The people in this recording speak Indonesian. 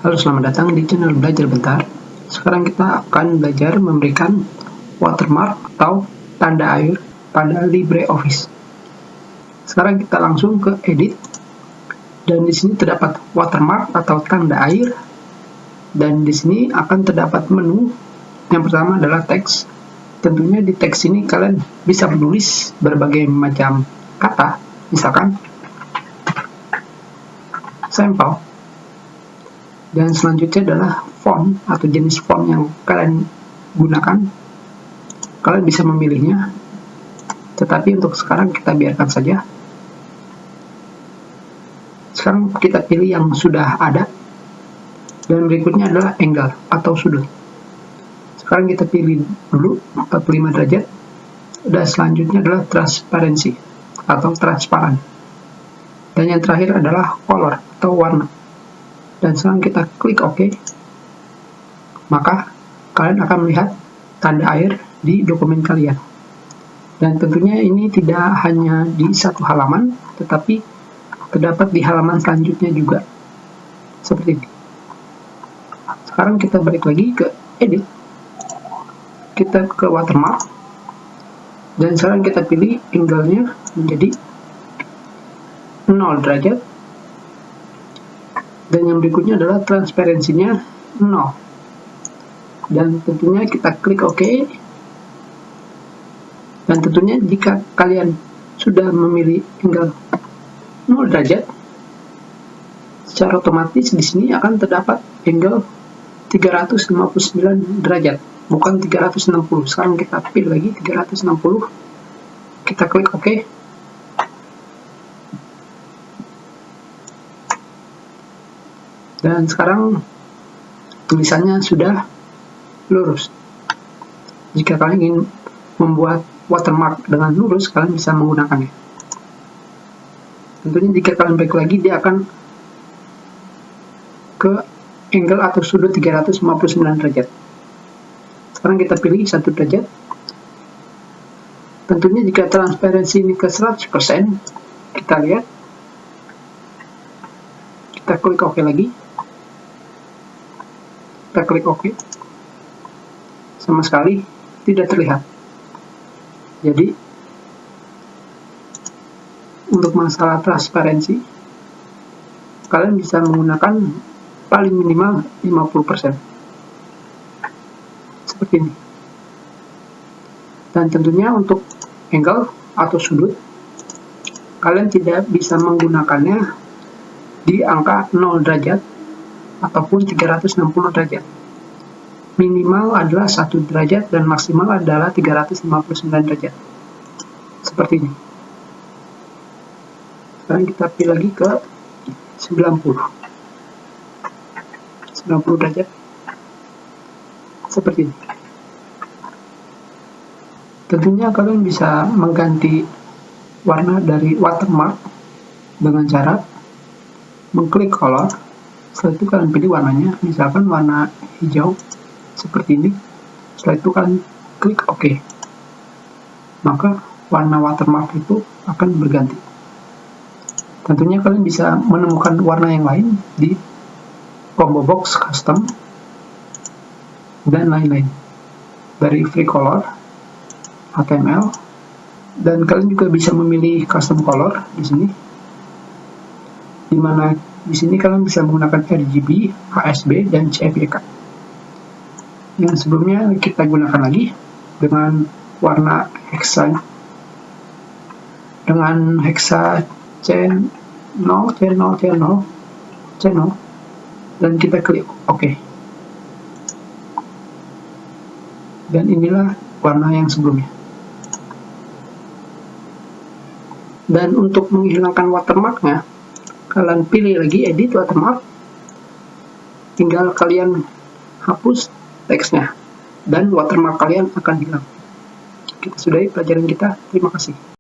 Halo, selamat datang di channel Belajar Bentar. Sekarang kita akan belajar memberikan watermark atau tanda air pada LibreOffice. Sekarang kita langsung ke edit, dan di sini terdapat watermark atau tanda air, dan di sini akan terdapat menu. Yang pertama adalah teks. Tentunya di teks ini kalian bisa menulis berbagai macam kata, misalkan sampel. Dan selanjutnya adalah font atau jenis font yang kalian gunakan. Kalian bisa memilihnya, tetapi untuk sekarang kita biarkan saja. Sekarang kita pilih yang sudah ada, dan berikutnya adalah angle atau sudut. Sekarang kita pilih dulu 45 derajat, dan selanjutnya adalah transparansi atau transparan. Dan yang terakhir adalah color atau warna. Dan sekarang kita klik OK, maka kalian akan melihat tanda air di dokumen kalian. Dan tentunya ini tidak hanya di satu halaman, tetapi terdapat di halaman selanjutnya juga, seperti ini. Sekarang kita balik lagi ke edit, kita ke watermark, dan sekarang kita pilih angle-nya menjadi 0 derajat. Dan yang berikutnya adalah transparansinya 0. Dan tentunya kita klik OK. Dan tentunya jika kalian sudah memilih angle 0 derajat, secara otomatis di sini akan terdapat angle 359 derajat, bukan 360. Sekarang kita pilih lagi 360. Kita klik OK. Dan sekarang tulisannya sudah lurus. Jika kalian ingin membuat watermark dengan lurus, kalian bisa menggunakannya. Tentunya jika kalian balik lagi, dia akan ke angle atau sudut 359 derajat. Sekarang kita pilih 1 derajat. Tentunya jika transparansi ini ke 100%, kita lihat. Kita klik OK lagi. Kita klik OK, sama sekali tidak terlihat. Jadi untuk masalah transparansi, kalian bisa menggunakan paling minimal 50%, seperti ini. Dan tentunya untuk angle atau sudut, kalian tidak bisa menggunakannya di angka 0 derajat ataupun 360 derajat. Minimal adalah 1 derajat dan maksimal adalah 359 derajat. Seperti ini. Sekarang kita pilih lagi ke 90 derajat. Seperti ini. Tentunya kalian bisa mengganti warna dari watermark dengan cara mengklik color. Setelah itu kalian pilih warnanya, misalkan warna hijau, seperti ini. Setelah itu kalian klik OK. Maka warna watermark itu akan berganti. Tentunya kalian bisa menemukan warna yang lain di combo box custom dan lain-lain. Dari free color, HTML, dan kalian juga bisa memilih custom color di sini. Dimana di sini kalian bisa menggunakan RGB, ASB, dan CPK. Yang sebelumnya kita gunakan lagi dengan warna hexa, dengan hexa C0, dan kita klik OK. Dan inilah warna yang sebelumnya. Dan untuk menghilangkan watermarknya, kalian pilih lagi edit watermark, tinggal kalian hapus teksnya dan watermark kalian akan hilang. Kita sudahi pelajaran kita. Terima kasih.